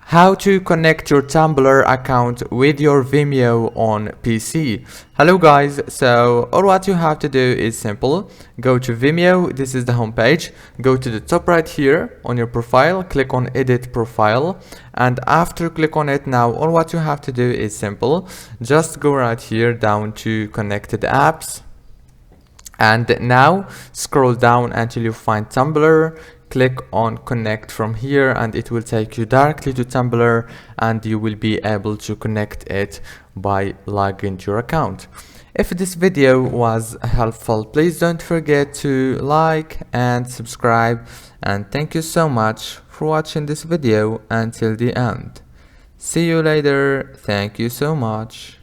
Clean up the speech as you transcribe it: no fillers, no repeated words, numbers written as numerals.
How to connect your Tumblr account with your Vimeo on PC. Hello guys, so all what you have to do is simple. Go to Vimeo, this is the home page. Go to the top right here on your profile, click on edit profile, and after click on it, now all what you have to do is simple. Just go right here down to connected apps, and now scroll down until you find Tumblr. Click on connect from here and it will take you directly to Tumblr, and you will be able to connect it by logging to your account. If this video was helpful, please don't forget to like and subscribe, and thank you so much for watching this video until the end. See you later. Thank you so much.